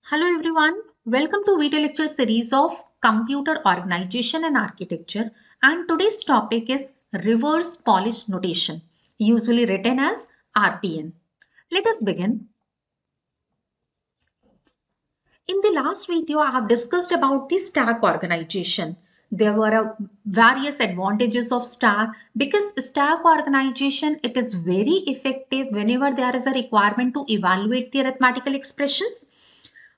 Hello everyone, welcome to video lecture series of Computer Organization and Architecture, and today's topic is Reverse Polish Notation, usually written as RPN. Let us begin. In the last video, I have discussed about the stack organization. There were various advantages of stack because stack organization, it is very effective whenever there is a requirement to evaluate the arithmetical expressions.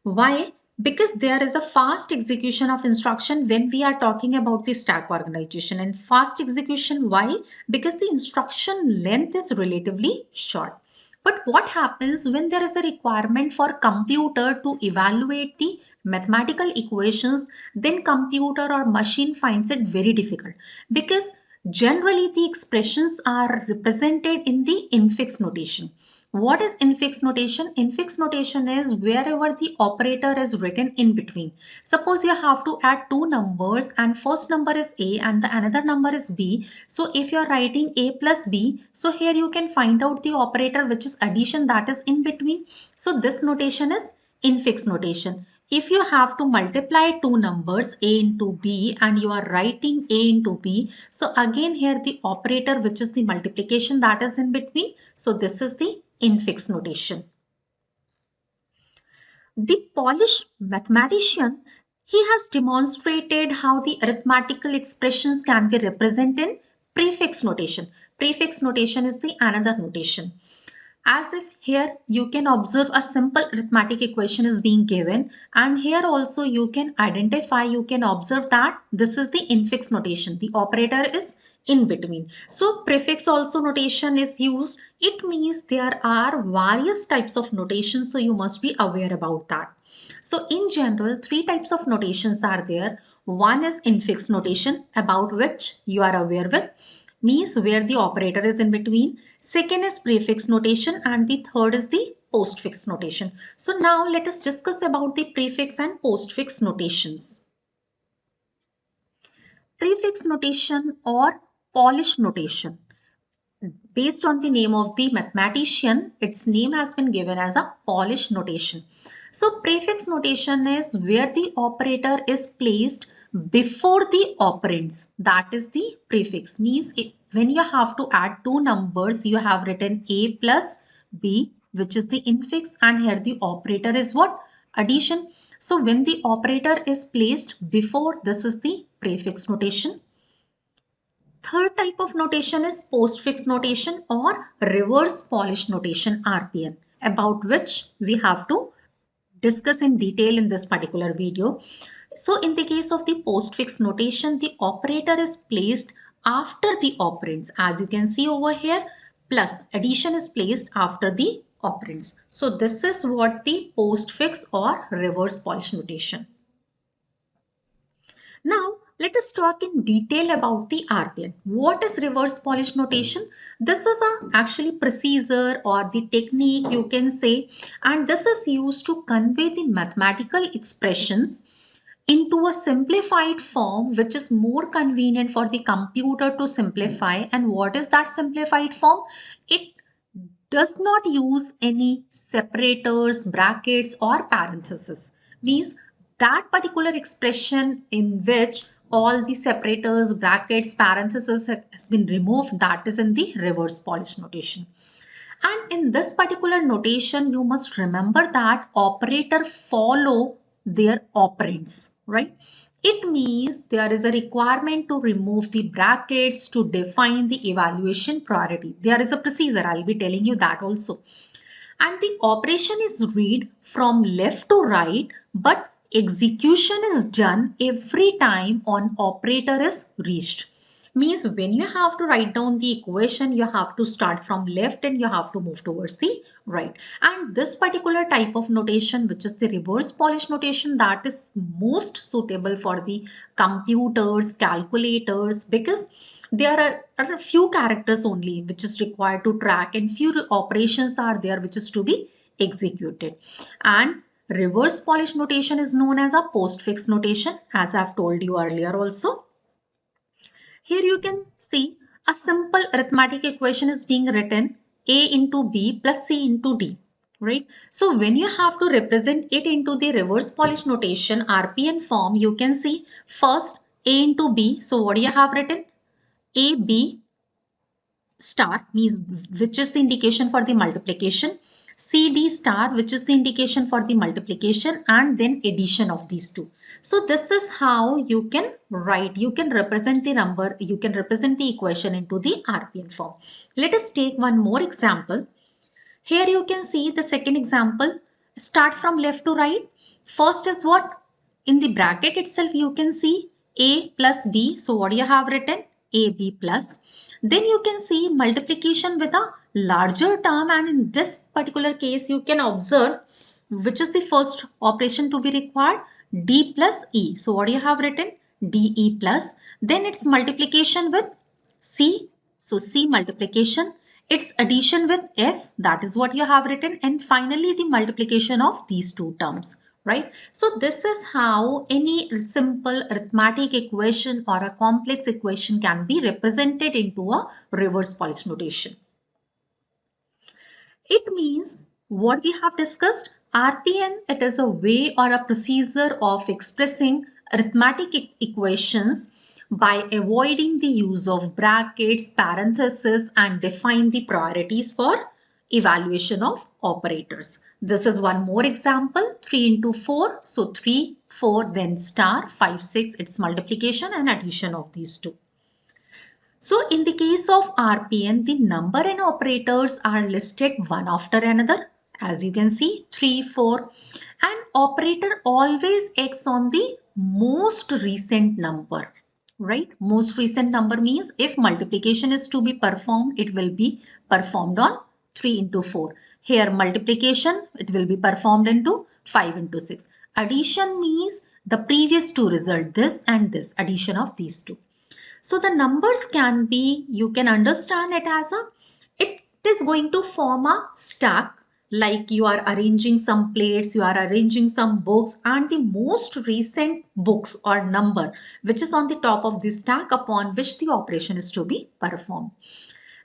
Why? Because there is a fast execution of instruction when we are talking about the stack organization, and fast execution. Why? Because the instruction length is relatively short. But what happens when there is a requirement for computer to evaluate the mathematical equations, then computer or machine finds it very difficult because generally the expressions are represented in the infix notation. What is infix notation? Infix notation is wherever the operator is written in between. Suppose you have to add two numbers and first number is A and the another number is B. So if you are writing A plus B, so here you can find out the operator which is addition, that is in between. So this notation is infix notation. If you have to multiply two numbers A into B and you are writing A into B, so again here the operator which is the multiplication, that is in between. So this is the infix notation. The Polish mathematician, he has demonstrated how the arithmetical expressions can be represented in prefix notation. Prefix notation is the another notation. As if here you can observe a simple arithmetic equation is being given, and here also you can identify, you can observe that this is the infix notation. The operator is in between. So prefix also notation is used. It means there are various types of notations, so you must be aware about that. So in general, three types of notations are there. One is infix notation, about which you are aware with, means where the operator is in between. Second is prefix notation, and the third is the postfix notation. So now let us discuss about the prefix and postfix notations. Prefix notation or Polish notation. Based on the name of the mathematician, its name has been given as a Polish notation. So prefix notation is where the operator is placed before the operands. That is the prefix. Means when you have to add two numbers, you have written A plus B, which is the infix, and here the operator is what? Addition. So when the operator is placed before, this is the prefix notation. Third type of notation is postfix notation or reverse Polish notation, RPN, about which we have to discuss in detail in this particular video. So in the case of the postfix notation, the operator is placed after the operands. As you can see over here, plus addition is placed after the operands. So this is what the postfix or reverse Polish notation. Now, let us talk in detail about the RPN. What is reverse Polish notation? This is actually procedure or the technique you can say, and this is used to convey the mathematical expressions into a simplified form which is more convenient for the computer to simplify. And what is that simplified form? It does not use any separators, brackets or parentheses. Means that particular expression in which all the separators, brackets, parentheses has been removed, that is in the reverse Polish notation. And in this particular notation, you must remember that operator follow their operands, right? It means there is a requirement to remove the brackets to define the evaluation priority. There is a procedure, I'll be telling you that also. And the operation is read from left to right, but execution is done every time an operator is reached. Means when you have to write down the equation, you have to start from left and you have to move towards the right. And this particular type of notation, which is the reverse Polish notation, that is most suitable for the computers, calculators, because there are a few characters only which is required to track, and few operations are there which is to be executed. And reverse Polish notation is known as a postfix notation, as I've told you earlier also. Here you can see a simple arithmetic equation is being written: A into B plus C into D. right? So when you have to represent it into the reverse Polish notation RPN form, you can see first A into B. So what do you have written? A, B star means which is the indication for the multiplication, CD star which is the indication for the multiplication, and then addition of these two. So this is how you can write, you can represent the number, you can represent the equation into the RPN form. Let us take one more example. Here you can see the second example. Start from left to right. First is what? In the bracket itself you can see A plus B. So what do you have written? AB plus. Then you can see multiplication with a larger term, and in this particular case you can observe which is the first operation to be required? D plus E. So what do you have written? DE plus. Then it's multiplication with C. So C multiplication. It's addition with F. That is what you have written. And finally the multiplication of these two terms. Right? So this is how any simple arithmetic equation or a complex equation can be represented into a reverse Polish notation. It means what we have discussed, RPN, it is a way or a procedure of expressing arithmetic equations by avoiding the use of brackets, parentheses, and define the priorities for evaluation of operators. This is one more example, 3 into 4. So 3, 4, then star, 5, 6, it's multiplication and addition of these two. So in the case of RPN, the number and operators are listed one after another. As you can see, 3, 4. And operator always acts on the most recent number, right? Most recent number means if multiplication is to be performed, it will be performed on 3 into 4. Here multiplication, it will be performed into 5 into 6. Addition means the previous two result, this and this, addition of these two. So the numbers can be, you can understand it as it is going to form a stack, like you are arranging some plates, you are arranging some books, and the most recent books or number which is on the top of this stack upon which the operation is to be performed.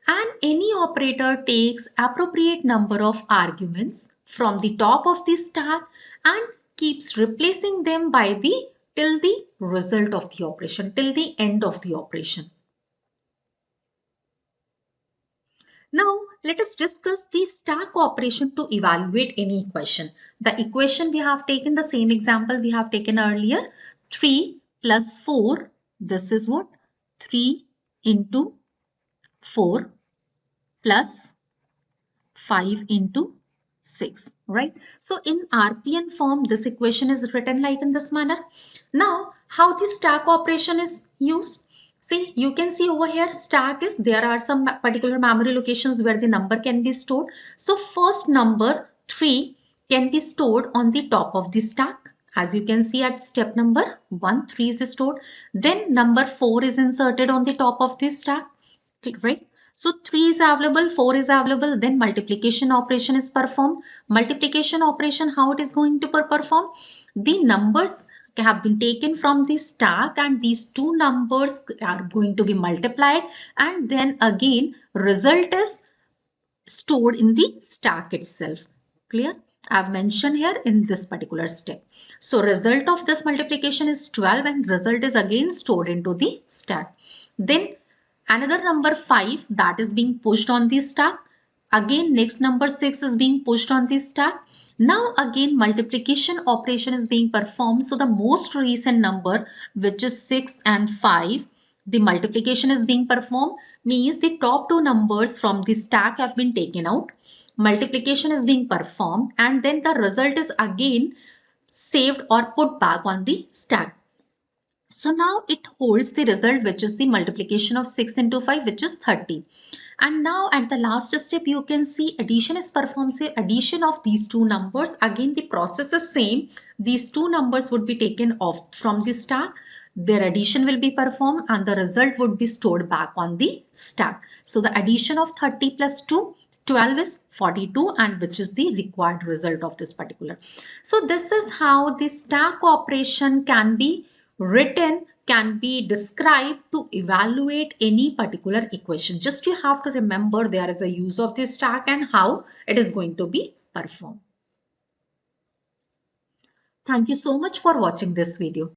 And any operator takes appropriate number of arguments from the top of the stack and keeps replacing them by the till the result of the operation, till the end of the operation. Now, let us discuss the stack operation to evaluate any equation. The equation we have taken, the same example we have taken earlier, 3 plus 4, this is what? 3 into 4 plus 5 into 6, right? So in RPN form, this equation is written like in this manner. Now, how the stack operation is used? See, you can see over here, stack is, there are some particular memory locations where the number can be stored. So first number 3 can be stored on the top of the stack. As you can see at step number 1, 3 is stored. Then number 4 is inserted on the top of this stack, right? So 3 is available, 4 is available, then multiplication operation is performed. Multiplication operation, how it is going to perform? The numbers have been taken from the stack and these two numbers are going to be multiplied, and then again result is stored in the stack itself. Clear? I've mentioned here in this particular step. So result of this multiplication is 12 and result is again stored into the stack. Then another number 5 that is being pushed on the stack. Again next number 6 is being pushed on the stack. Now again multiplication operation is being performed. So the most recent number, which is 6 and 5, the multiplication is being performed, means the top two numbers from the stack have been taken out. Multiplication is being performed and then the result is again saved or put back on the stack. So now it holds the result, which is the multiplication of 6 into 5, which is 30. And now at the last step, you can see addition is performed. Say addition of these two numbers. Again, the process is same. These two numbers would be taken off from the stack. Their addition will be performed and the result would be stored back on the stack. So the addition of 30 plus 2, 12 is 42, and which is the required result of this particular. So this is how the stack operation can be written, can be described to evaluate any particular equation. Just you have to remember there is a use of this stack and how it is going to be performed. Thank you so much for watching this video.